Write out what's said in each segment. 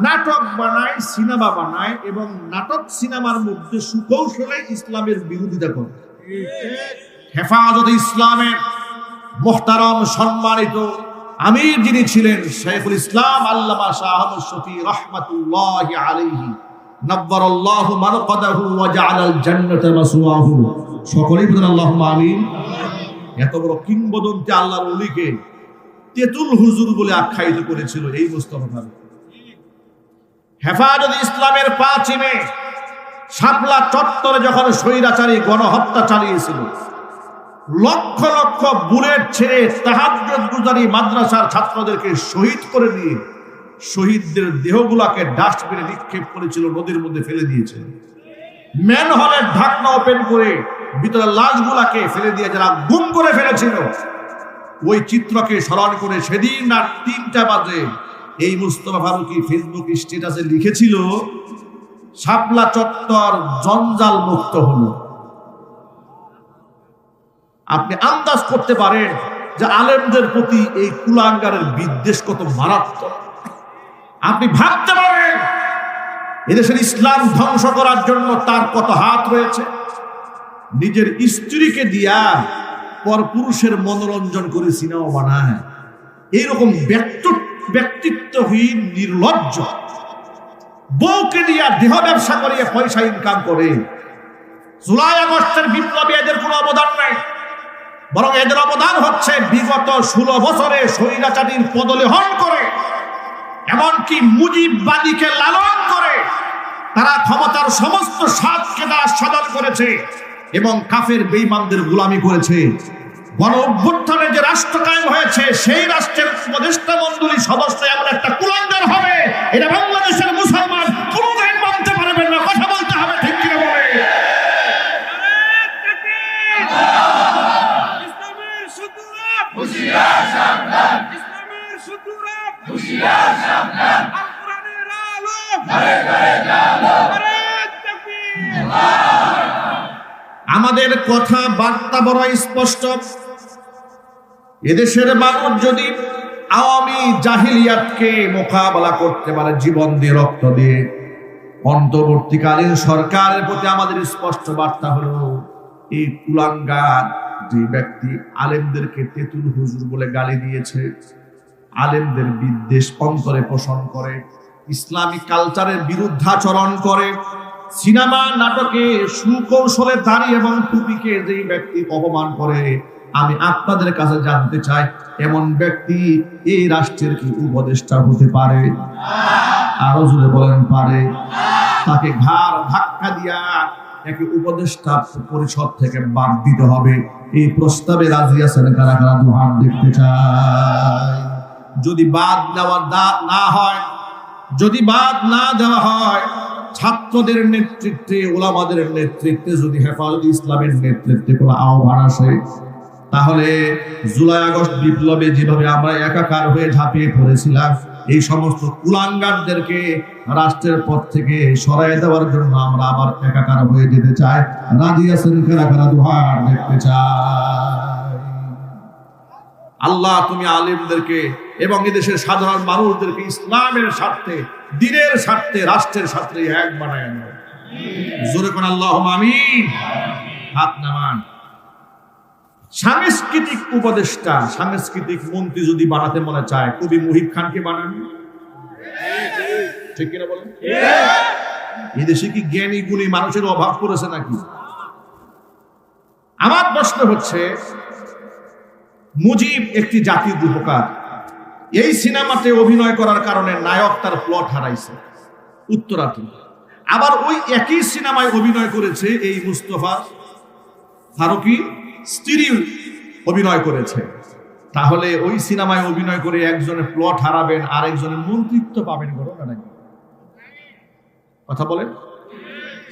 নাটক বানায়, সিনেমা বানায় এবং নাটক সিনেমার মধ্যে সুকৌশলে ইসলামের বিরোধিতা করে। হেফাজতে ইসলামের মুহতারাম সম্মানিত আমির যিনি ছিলেন শাইখুল ইসলাম আল্লামা শাহ আহমদ শফী রাহমাতুল্লাহি আলাইহি নব্বারাল্লাহু মারকাদাহু ওয়া জাআলাল জান্নাতা মাসওয়াহু, সকলেই বলেন আল্লাহুম্মা আমিন। এত বড় কিংবদন্তি আল্লাহর ওলিকে তেতুল হুজুর বলে আখ্যায়িত করেছিল এই মুস্তাফা ফারুক। হেফাজতে ইসলামের 5 মে শাপলা চত্বরে যখন স্বৈরাচারী গণহত্যা চালিয়েছিল, লক্ষ লক্ষ বুলেট ছেড়ে তাহাজ্জুদ গুজারি মাদ্রাসার ছাত্রদেরকে শহীদ করে দিয়ে শহীদদের দেহগুলাকে ডাস্টবিনে নিক্ষেপ করেছিল, নদীর মধ্যে ফেলে দিয়েছে। ম্যানহোলের ঢাকনা ওপেন করে ভিতরে লাশগুলাকে ফেলে দিয়ে যারা গুম করে ফেলেছিল, ওই চিত্রকে স্মরণ করে সেদিন রাত 3টা বাজে এই মুস্তাফা ফারুকী ফেসবুক স্ট্যাটাসে লিখেছিল, শাপলা চত্বর জঞ্জাল মুক্ত হলো। আপনি আন্দাজ করতে পারেন যে আলেমদের প্রতি এই কুলাঙ্গারের বিদ্বেষ কত মারাত্মক। আপনি ভাবতে পারেন এদেশের ইসলাম ধ্বংস করার জন্য তার কত হাত রয়েছে। নিজের স্ত্রীকে দিয়া পরপুরুষের মনোরঞ্জন করে সিনেমা বানায়, এইরকম ব্যক্তিত্বহীন নির্লজ্জ বউকে দিয়া দেহ ব্যবসা করিয়ে পয়সা ইনকাম করে। জুলাই আগস্টের বিপ্লবী এদের কোনো অবদান নাই, বরং এদের অবদান হচ্ছে বিগত 16 বছরে স্বৈরাচারীর পদলেহন করে, এমনকি মুজিববাদীকে লালন করে তারা ক্ষমতার সমস্ত স্বাদকে সাধন করেছে এবং কাফের বেঈমানদের গোলামি করেছে। গণ অভ্যুত্থানে যে রাষ্ট্র কায়েম হয়েছে, সেই রাষ্ট্রের উপদেষ্টা মণ্ডলীর সদস্য এমন একটা কুলাঙ্গার হবে, এটা বাংলাদেশের মুসলমান কোনোদিন মানতে পারবেন না। কথা বলতে হবে, ঠিক কিনা বলে? আমাদের কথা বার্তা বড় স্পষ্ট। এদেশের মানুষ যদি আওয়ামী জাহিলিয়াতকে মোকাবেলা করতে পারে জীবন দিয়ে, রক্ত দিয়ে, অন্তর্বর্তীকালীন সরকারের প্রতি আমাদের স্পষ্ট বার্তা হলো, এই কুলাঙ্গার যে ব্যক্তি আলেমদেরকে তেতুল হুজুর বলে গালি দিয়েছে, আলেমদের বিদ্বেষ অন্তরে পোষণ করে, ইসলামিক কালচারের বিরুদ্ধাচরণ করে, সিনেমা নাটকে সুকৌশলে দাড়ি এবং টুপিকে যেই ব্যক্তি অপমান করে, আমি আপনাদের কাছে জানতে চাই, এমন ব্যক্তি এই রাষ্ট্রের কি উপদেষ্টা হতে পারে? আরো জোরে বলেন পারে? তাকে ঘাড় ধাক্কা দিয়া একে উপদেষ্টা পরিষদ থেকে বাদ দিতে হবে। এই প্রস্তাবে রাজি আছেন কারা কারা? দুহাত দেখতে চাই। যদি বাদ দেওয়া না হয়, যদি বাদ না দেওয়া হয়, ছাত্রদের নেতৃত্বে, ওলামাদের নেতৃত্বে যদি হেফাজতে ইসলামের নেতৃত্বে কোনো আহ্বান আসে, তাহলে জুলাই আগস্ট বিপ্লবে যেভাবে আমরা একাকার হয়ে ঝাঁপিয়ে পড়েছিলাম, এই সমস্ত কুলাঙ্গারদেরকে রাষ্ট্রের পথ থেকে সরাই দেওয়ার জন্য আমরা আবার একাকার হয়ে যেতে চাই। রাজি আছেন কারা কারা? দুহাত দেখতে চাই। আল্লাহ তুমি আলেমদেরকে এবং এদেশের সাধারণ মানুষদেরকে ইসলামের স্বার্থে, দ্বীনের স্বার্থে, রাষ্ট্রের স্বার্থে এক বানায় নাও। জোরে কোন আল্লাহুম্মা আমিন। হাত নামান। সাংস্কৃতিক উপদেষ্টা, সাংস্কৃতিক মন্ত্রী যদি বানাতে মনে চায়, কবি মুহিব খানকে বানান। ঠিক কিনা বলেন? এদেশে কি জ্ঞানী গুণী মানুষের অভাব পড়েছে নাকি? আমার প্রশ্ন হচ্ছে, মুজিব একটি জাতির রূপকার, এই সিনেমাতে অভিনয় করার কারণে নায়ক তার প্লট হারাইছে, উত্তরাতে। আবার ওই একই সিনেমায় অভিনয় করেছে এই মুস্তাফা ফারুকী, স্ত্রী অভিনয় করেছে। তাহলে ওই সিনেমায় অভিনয় করে একজনের প্লট হারাবেন, আর একজনের মন্ত্রিত্ব পাবেন, ঘটনা নাকি? কথা বলেন।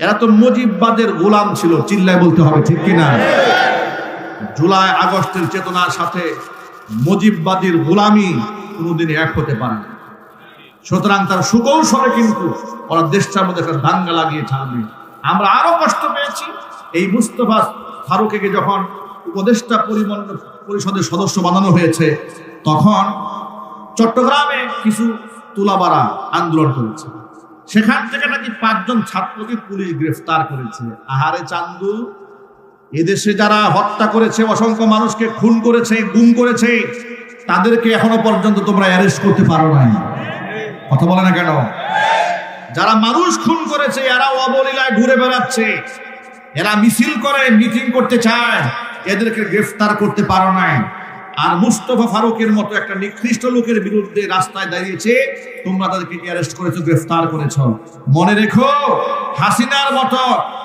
এরা তো মুজিববাদের গোলাম ছিল, চিল্লায় বলতে হবে, ঠিক কিনা? জুলাই আগস্টের চেতনার সাথে মুজিববাদীর গোলামি কোনোদিন এক হতে পারে না। সুতরাং তার সুকৌশলে কিন্তু ওরা দেশটার মধ্যে একটা দাঙ্গা লাগিয়ে ছাড়বে। আমরা আরো কষ্ট পেয়েছি এই মুস্তাফা ফারুকীকে যখন উপদেষ্টা পরিষদের সদস্য বানানো হয়েছে, তখন চট্টগ্রামে কিছু তুলাবাড়া আন্দোলন করেছে, সেখান থেকে নাকি 5 জন ছাত্রকে পুলিশ গ্রেফতার করেছে। আহারে চান্দু, এদেশে যারা হত্যা করেছে, অসংখ্য মানুষকে খুন করেছে, গুম করেছে, তাদেরকে এখনো পর্যন্ত তোমরা অ্যারেস্ট করতে পারো নাই। কথা বলে না কেন? যারা মানুষ খুন করেছে এরা অবলীলায় ঘুরে বেড়াচ্ছে, এরা মিছিল করে, মিটিং করতে চায়, এদেরকে গ্রেফতার করতে পারো নাই। আর মুস্তফা ফারুকের মতো একটা নিকৃষ্ট লোকের বিরুদ্ধে রাস্তায় দাঁড়িয়েছে, তোমরা তাদেরকে অ্যারেস্ট করেছো, গ্রেফতার করেছো। মনে রেখো, হাসিনার মতো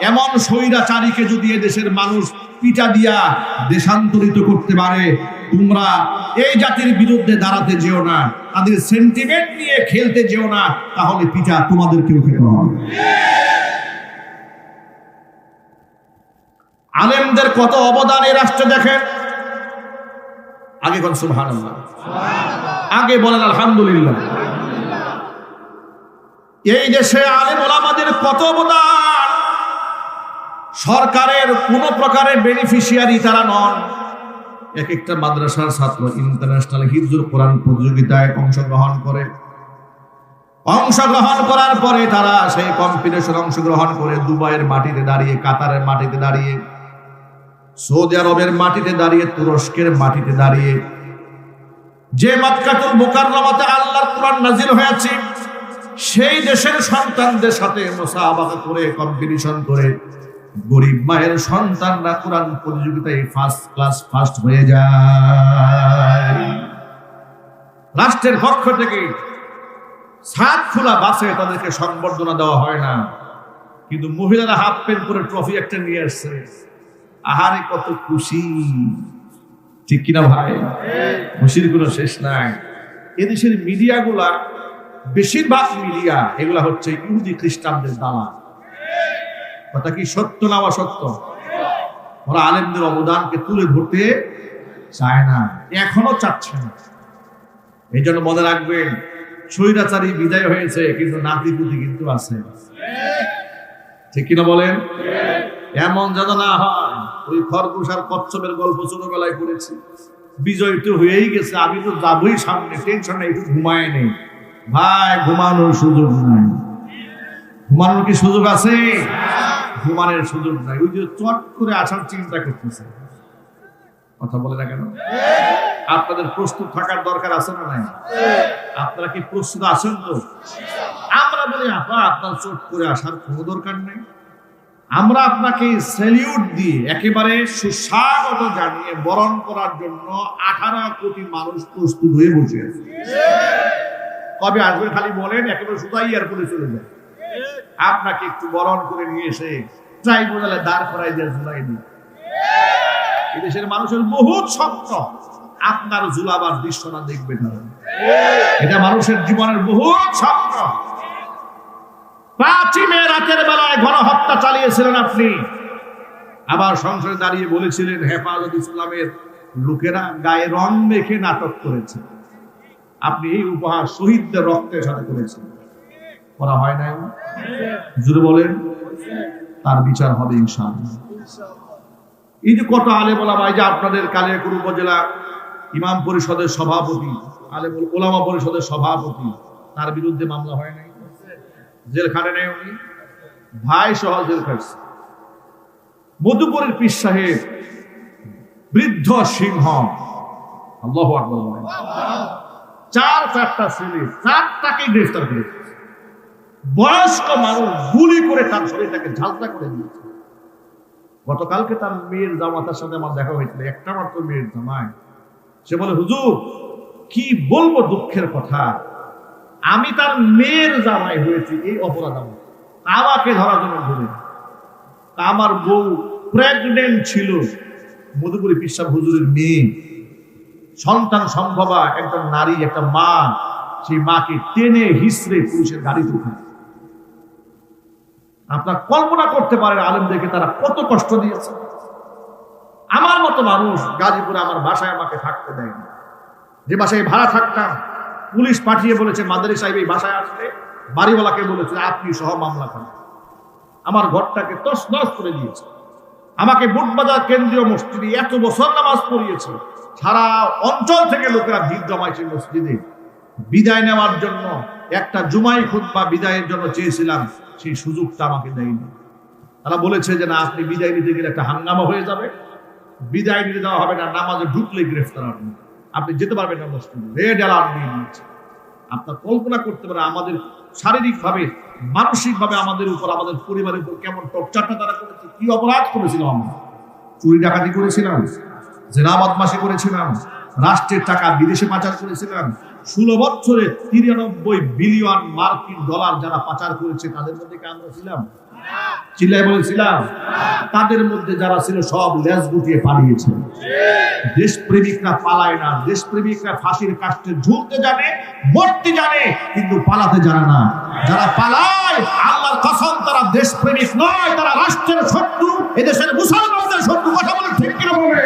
এমন স্বৈরাচারীকে যদি এদেশের মানুষ পিটা দিয়া দেশান্তরিত করতে পারে, তোমরা এই জাতির বিরুদ্ধে দাঁড়াতে যেও না, তাদের সেন্টিমেন্ট নিয়ে খেলতে যেও না, তাহলে পিটা তোমাদেরকেও খেতে হবে। আলেমদের কত অবদান এই রাষ্ট্রে দেখেন। আগে কোন সুবহানাল্লাহ, আগে বলেন আলহামদুলিল্লাহ। এই দেশে আলেম ওলামাদের কত অবদান। সরকারের কোন প্রকারের বেনিফিশিয়ারি তারা নন। এক একটা মাদ্রাসার ছাত্র ইন্টারন্যাশনাল হিফজুল কোরআন প্রতিযোগিতায় অংশগ্রহণ করে, অংশগ্রহণ করার পরে তারা সেই কম্পিটিশনে অংশগ্রহণ করে দুবাইয়ের মাটিতে দাঁড়িয়ে, কাতারের মাটিতে দাঁড়িয়ে, সৌদি আরবের মাটিতে দাঁড়িয়ে, তুরস্কের মাটিতে দাঁড়িয়ে, যে মক্কাতুল মুকাররমাতে আল্লাহর কোরআন নাজিল হয়েছে, সেই দেশের সন্তানদের সাথে মুসাবাকা করে, কম্পিটিশন করে গরিব মায়ের সন্তানরা কোরআন প্রতিযোগিতায় ফার্স্ট ক্লাস ফার্স্ট হয়ে যায়। রাষ্ট্রের পক্ষ থেকে ছাদ খোলা বাসে তাদেরকে সংবর্ধনা দেওয়া হয় না, কিন্তু মহিলারা হাফ প্যান্ট পরে ট্রফি একটা নিয়ে আসছে। আহারে কত খুশি, ঠিক কিনা ভাই? খুশির কোনো শেষ নাই। এদেশের মিডিয়াগুলা, বেশিরভাগ মিডিয়া এগুলা হচ্ছে ইহুদি খ্রিস্টানদের দালাল। কথা কি সত্য না অসত্য? ওরা আলেমদের অবদানকে তুলে ধরতে চায় না, এখনো চাচ্ছে না। এই জন্য মনে রাখবেন, স্বৈরাচারী বিদায় হয়েছে, কিন্তু নাতিপুতি কিন্তু আছে। ঠিক কিনা বলেন? এমন যেন না হয় ওই খরগোশ আর কচ্ছপের গল্প ছোটবেলায় পড়েছি, বিজয় তো হয়েই গেছে, আমি তো যাবই সামনে, টেনশন নেই, একটু ঘুমায় নেই। ভাই, ঘুমানোর সুযোগ নাই। ঘুমানোর কি সুযোগ আছে? ঘুমানোর সুযোগ নাই। ওই যে চট করে আসার চিন্তা করতেছে। কথা বলে না কেন? আপনাদের প্রস্তুত থাকার দরকার আছে না নাই? আপনারা কি প্রস্তুত আছেন? তো আমরা বলি আপনার চট করে আসার কোনো দরকার নেই। আমরা আপনাকে স্যালিউট দিয়ে একেবারে সুস্বাগত জানিয়ে বরণ করার জন্য 18 কোটি মানুষ প্রস্তুত হয়ে বসে আছে। কবে আসবে খালি বলেন, একেবারে সুতাই এয়ারপোর্টে চলে যায়। আপনাকে একটু বরণ করে নিয়ে এসে ট্রাইব্যুনালে দাঁড় করাই দিয়ে ঝুলাই দিই। এদেশের মানুষের বহুত স্বপ্ন আপনার ঝুলাবার দৃশ্যটা দেখবে না, এটা মানুষের জীবনের বহুত স্বপ্ন। 5 মে রাতের বেলায় গণহত্যা চালিয়েছিলেন আপনি, আবার সংসদে দাঁড়িয়ে বলেছিলেন হেফাজত ইসলামের লোকেরা গায়ে রং মেখে নাটক করেছে। আপনি এই উপহার শহীদদের রক্তের সাথে করেছেন, করা হয় নাই? জুড়ে বলেন, তার বিচার হবে ইনশাআল্লাহ। এই যে কত আলেম ওলামা, এই যে আপনাদের কালিয়াকৈর উপজেলা ইমাম পরিষদের সভাপতি, আলেম ওলামা পরিষদের সভাপতি, তার বিরুদ্ধে মামলা হয় নাই? জেল খাটে নাই উনি? ভাই সহ জেল খাটছে। মধুপুরের পীর সাহেব বৃদ্ধ সিংহ, আল্লাহু আকবার বলেন, 4টা ছেলে, 4টাকে গ্রেফতার করেছে। বয়স্ক মানুষ গুলি করে তার শরীরটাকে ঝালসা করে দিয়েছে। গতকালকে তার মেয়ের জামাতার সাথে আমার দেখা হয়েছিল, একটা মাত্র মেয়ের জামাই। সে বলে, হুজুর কি বলবো দুঃখের কথা, আমি তার মেয়ের জামাই হয়েছি, এই অপরাধ আমার, আমাকে ধরার জন্য ধরে। আমার বউ প্রেগনেন্ট ছিল, মধুপুরী পীর সাহেব হুজুরের মেয়ে, সন্তান সম্ভবা একজন নারী, একটা মা, সেই মাকে টেনে হিসড়ে পুলিশের গাড়িতে উঠায়। আপনার কল্পনা করতে পারেন আলেমদেরকে তারা কত কষ্ট দিয়েছে। আমার মতো মানুষ গাজীপুরে আমার বাসায় আমাকে থাকতে দেয়নি। যে বাসায় ভাড়া থাকতাম, পুলিশ পাঠিয়ে বলেছে মাদারি সাহেব এই বাসায় আসলে, বাড়িওয়ালাকে বলেছে আপনি সহ মামলা করেন। আমার ঘরটাকে তছনছ করে দিয়েছে। আমাকে বুটবাজার কেন্দ্রীয় মসজিদে এত বছর নামাজ পড়িয়েছে, সারা অঞ্চল থেকে লোকেরা ভিড় জমাইছে মসজিদে বিদায় নেওয়ার জন্য। একটা জুমাই খুতবা বিদায়ের জন্য চেয়েছিলাম, সেই সুযোগটা আমাকে দেয়নি। তারা বলেছে যে না, আপনি বিদায় নিতে গেলে একটা হাঙ্গামা হয়ে যাবে, বিদায় নিতে দেওয়া হবে না, নামাজে ঢুকলে গ্রেফতার হবেন, আপনি যেতে পারবেন না মসজিদে, রেড অ্যালার্ট দিয়ে দিয়েছে। আপনার কল্পনা করতে পারে আমাদের শারীরিকভাবে, মানসিকভাবে আমাদের উপর, আমাদের পরিবারের উপর কেমন টর্চারটা তারা করেছে, কি অপরাধ করেছিলাম আমরা। চুরি ডাকাতি করেছিলাম, জেনা বদমাশি করেছিলাম, রাষ্ট্রের টাকা বিদেশে পাচার করেছিলাম। 16 বছরে 93 বিলিয়ন মার্কিন ডলার যারা পাচার করেছে তাদের মধ্যে কি আমরা ছিলাম? চিল্লায় বলেছিলাম। তাদের মধ্যে যারা ছিল সব লেজ গুটিয়ে পালিয়েছে। দেশপ্রেমিকরা পালায় না, দেশপ্রেমিকরা ফাঁসির কাস্টে ঝুলতে জানে, মরতে জানে, কিন্তু পালাতে জানে না। যারা পালায় আল্লাহর কসম তারা দেশপ্রেমিক নয়, তারা রাষ্ট্রের শত্রু, এদেশের মুসলমানদের শত্রু। কথা বলে ঠিক কিনা বলে?